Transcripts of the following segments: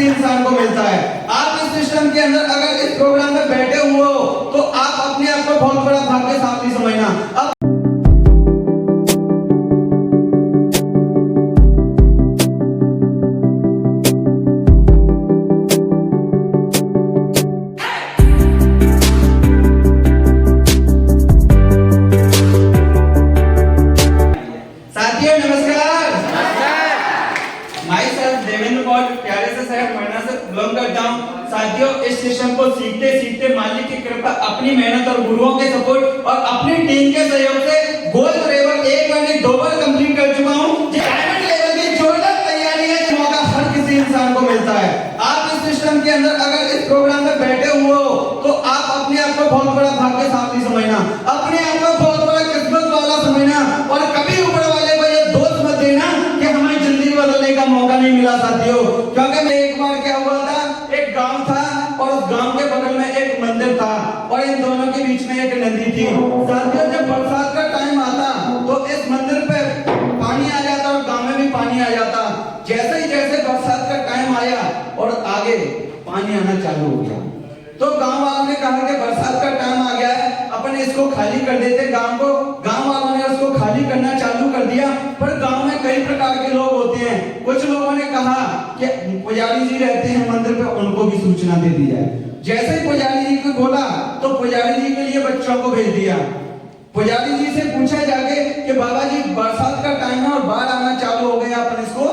किसी इंसान को मिलता है। आप इस सिस्टम के अंदर अगर इस प्रोग्राम में बैठे हुए हो तो आप अपने आप को बहुत बड़ा भाग्यशाली समझना। अब साथियों नमस्कार। प्यारे से शहर मरना से बिलोंग करता हूँ। साथियों इस सिस्टम को सीखते सीखते मालिक की कृपा, अपनी मेहनत और गुरुओं के सपोर्ट और अपनी टीम के सहयोग से गोल्ड लेवल 1 बार नहीं 2 बार कंप्लीट कर चुका हूँ। डायमंड लेवल की जोरदार तैयारी है, जो मौका हर किसी इंसान को मिलता है। आप इस सिस्टम के अंदर अगर इस प्रोग्राम में बैठे हुए हो तो आप अपने आप को बहुत बड़ा भाग्यशाली समझना, अपने आप को बहुत बड़ा किस्मत वाला समझना और कभी ऊपर वाले को ये दोष मत देना कि हमें जिंदगी बदलने का मौका नहीं मिला। साथियों क्योंकि मैं एक बार क्या हुआ था, एक गांव था और उस गांव के बगल में एक मंदिर था और इन दोनों के बीच में एक नदी थी। साथियों जब बरसात का टाइम आता तो इस मंदिर पे पानी आ जाता और गांव में भी पानी आ जाता। जैसे बरसात का टाइम आया और आगे पानी आना चालू हो गया तो गांव वालों ने कहा कि बरसात का टाइम आ गया है, अपन इसको खाली कर देते गांव को। गांव वालों ने उसको खाली करना चालू कर दिया। पर गांव में कई प्रकार के लोग होते हैं। कुछ लोगों ने कहा कि पुजारी जी रहते हैं मंदिर पे, उनको भी सूचना दे दी जाए। जैसे ही पुजारी जी को बोला तो पुजारी जी के लिए बच्चों को भेज दिया। पुजारी जी से पूछा जाके कि बाबा जी बरसात का टाइम है और बाढ़ आना चालू हो गया, अपन इसको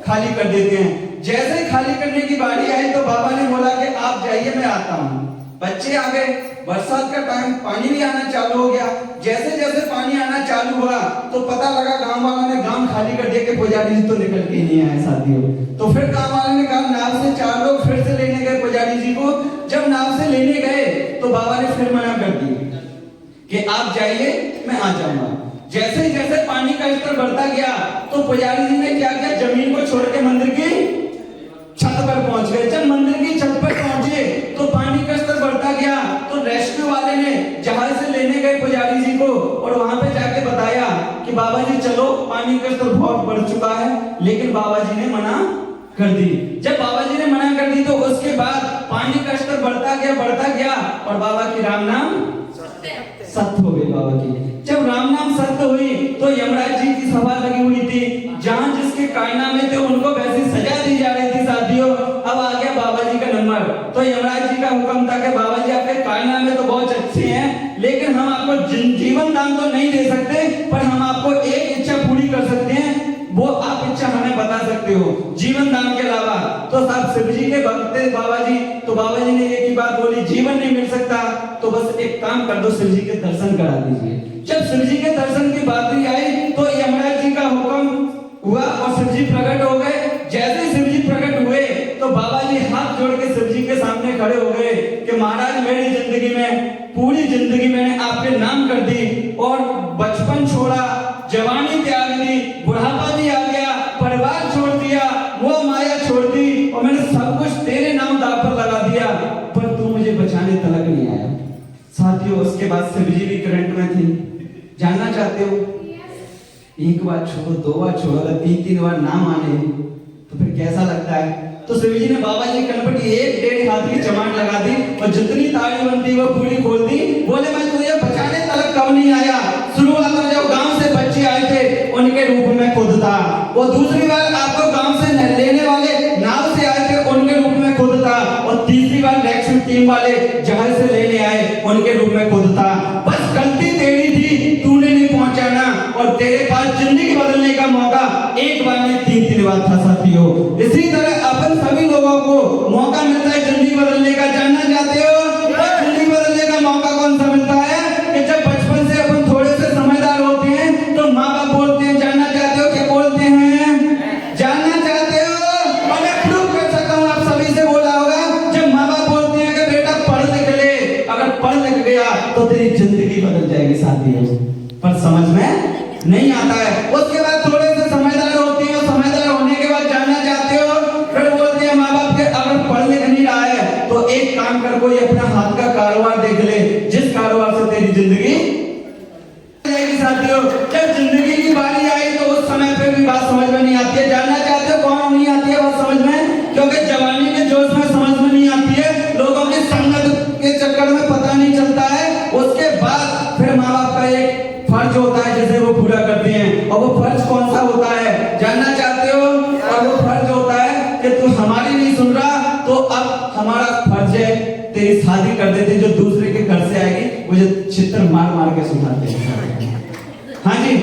खाली कर देते हैं। जैसे ही खाली करने की बारी आई तो बाबा ने बोला कि आप जाइए, मैं आता हूँ। बच्चे आ गए, बरसात का टाइम, पानी भी आना चालू हो गया। जैसे जैसे पानी आना चालू हुआ तो पता लगा गांव वालों ने गांव खाली कर दिया कि पुजारी जी तो निकल के नहीं आए। साथियों तो फिर गांव वालों ने कहा नाव से 4 लोग फिर से लेने गए पुजारी जी को। जब नाव से लेने गए तो बाबा ने फिर मना कर दिया कि आप जाइए, मैं आ जाऊंगा। जैसे पानी का स्तर बढ़ता गया तो पुजारी जी ने क्या किया, जमीन को छोड़ के मंदिर की छत पर पहुंच गए। जब मंदिर की छत पर पहुंचे तो पानी का स्तर बढ़ता गया तो रेस्क्यू वाले ने जहाज से लेने गए पुजारी जी को और वहां पे जाके बताया कि बाबा जी चलो, पानी का स्तर बहुत बढ़ चुका है। लेकिन बाबा जी ने मना कर दी। जब बाबा जी ने मना कर दी तो उसके बाद पानी का स्तर बढ़ता गया और बाबा की राम नाम सत्य हो गई। बाबा की जब राम नाम सत्य हुई तो यमराज जी की सभा लगी हुई थी। जहां जिसके कारनामे थे उनको वैसी सजा दी जा रही थी। साथियों अब आ गया बाबा जी का नंबर। तो यमराज जी का हुक्म था कि बाबा जी आपके कारनामे तो बहुत अच्छे हैं, लेकिन हम आपको जीवन दान तो नहीं दे सकते, पर हम आपको एक इच्छा पूरी कर सकते हैं। वो आप इच्छा हमें बता सकते हो जीवन दान के अलावा। तो साहब शिव जी के भक्त थे बाबा जी, तो बाबा जी ने एक ही बात बोली, जीवन नहीं मिल सकता तो बस एक काम कर दो, शिव जी के दर्शन करा दीजिए। जब शिव जी के दर्शन की बात आई तो यमराज जी का हुक्म हुआ और शिव जी प्रकट हो गए। जैसे शिव जी प्रकट हुए तो बाबा जी हाथ जोड़ के शिव जी के सामने खड़े हो गए कि महाराज मेरी जिंदगी में, पूरी जिंदगी मैंने आपके नाम कर दी और बचपन छोड़ा, जवानी त्याग दी, बुढ़ापा भी आ गया, परिवार छोड़ दिया, वो माया छोड़ दी और मैंने सब कुछ तेरे नाम दाव पर लगा दिया, पर तू मुझे बचाने तलक नहीं आया। साथियों उसके बाद शिव जी भी करंट में थे। जानना चाहते हो, एक बार छोड़ो, 2 बार छोड़ो, अगर 3 बार ना माने तो फिर कैसा लगता है। तो शिव जी ने बाबा जी कनपटी 1-1.5 हाथ की चमाट लगा दी और जितनी ताली बनती वो पूरी खोल दी। बोले मैं तुझे बचाने तलक कब नहीं आया। शुरुआत में जब गांव से बच्चे आए थे उनके रूप में खुद था। वो दूसरी बार आपको गांव से लेने वाले नाव से आए थे, उनके रूप में खुद था। और तीसरी बार रेस्क्यू टीम वाले जहाज से लेने आए, उनके रूप में खुद था। बस गलती तेरी थी, तूने नहीं पहुंचाना और तेरे पास जिंदगी बदलने का मौका एक बार नहीं 3 बार था। साथियों इसी तरह अपन सभी लोगों को मौका मिलता है जिंदगी बदलने का। जानना चाहते हो जिंदगी बदलने का मौका कौन सा मिलता है? कि जब बचपन से अपन थोड़े से समझदार होते हैं तो माँ बाप बोलते हैं, जानना चाहते हो क्या बोलते हैं? जानना चाहते हो? और मैं प्रूव कर सकता हूँ, आप सभी से बोला होगा, जब माँ बाप बोलते हैं कि बेटा पढ़ लिख ले, अगर पढ़ लिख गया तो तेरी जिंदगी बदल जाएगी। साथियों पर समझ में नहीं आता है। उसके बाद थोड़े से समझदार होते हैं और समझदार होने के बाद जानना चाहते हो, फिर बोलते हैं माँ बाप के अगर पढ़ लिख नहीं रहा है तो एक काम कर, कोई अपना हाथ का कारोबार देख ले, जिस कारोबार से तेरी जिंदगी जाएगी। साथियों जब जिंदगी की बारी आई तो उस समय पे भी बात समझ में नहीं आती है। जानना चाहते हो कौन नहीं आती है बात समझ में? क्योंकि जवानी में तू हमारी नहीं सुन रहा तो अब हमारा फर्ज है तेरी शादी कर देते, जो दूसरे के घर से आएगी मुझे चित्र मार मार के सुनाते हैं। हाँ जी,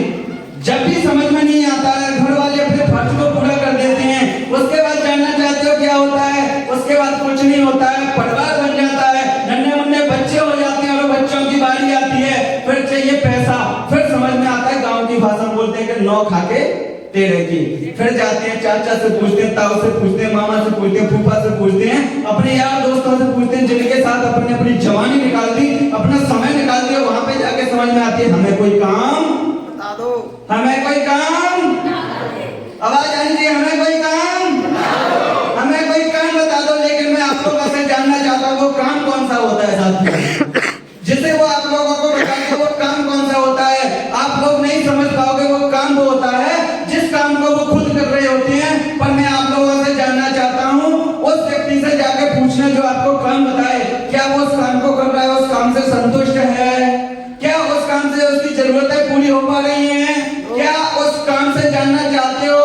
जब भी समझ में नहीं आता है घर वाले अपने फर्ज को पूरा कर देते हैं, उसके बाद जानना चाहते हो क्या होता है? उसके बाद कुछ नहीं होता है, परिवार बन जाता है, नन्हे मुन्ने बच्चे हो जाते हैं और बच्चों की बारी आती है, फिर चाहिए पैसा। फिर समझ में आता है, गांव की भाषा में बोलते हैं कि नौ खाके तेरे की। फिर जाते हैं चाचा से पूछते हैं, ताऊ से पूछते हैं, मामा से पूछते हैं, फूफा से पूछते हैं, अपने यार दोस्तों से पूछते हैं, जिनके साथ अपने अपनी जवानी निकाल दी, अपना समय निकाल दिया, वहां पे जाके समझ में आती है हमें कोई काम बता दो, हमें कोई काम, आवाज आ रही है, हमें कोई काम, हमें कोई काम बता दो। लेकिन मैं आप लोगों से जानना चाहता हूँ वो काम कौन सा होता है साथियों, जिसे वो आप लोगों को बताते वो काम कौन सा होता है? आप लोग नहीं समझ पाओगे। वो काम वो होता है जिस काम को वो खुद कर रहे होते हैं, पर मैं आप लोगों से जानना चाहता हूँ उस व्यक्ति से जाके पूछना जो आपको काम बताए, क्या वो उस काम को कर रहा है, उस काम से संतुष्ट है? क्या उस काम से उसकी जरूरतें पूरी हो पा रही हैं? क्या उस काम से जानना चाहते हो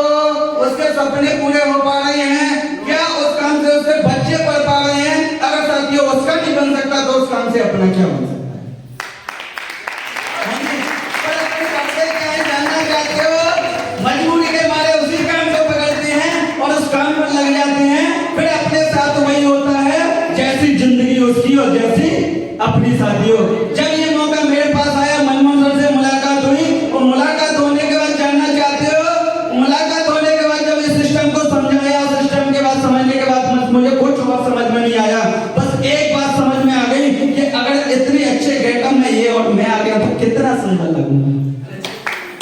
उसके सपने पूरे हो पा रहे हैं? क्या उस काम से उसके बच्चे पढ़ पा रहे हैं? अगर साथियों उसका नहीं बन सकता तो उस काम से अपना क्या बन सकता है? मजबूरी के मारे उसी काम को पकड़ते हैं और उस काम पर लग जाते हैं। फिर अपने साथ वही होता है जैसी जिंदगी उसकी और जैसी अपनी शादी हो। जब ये मौका मेरे पास आया, मनमोहन सर से मुलाकात हुई और मुलाकात होने के बाद जानना चाहते हो, मुलाकात होने के बाद जब इस सिस्टम को समझाया, सिस्टम के बाद समझने के बाद मुझे कुछ और समझ में नहीं आया, बस एक बात समझ में आ गई कि अगर इतनी अच्छे गेटअप में ये और मैं आ गया तो कितना सुंदर लगूंगा।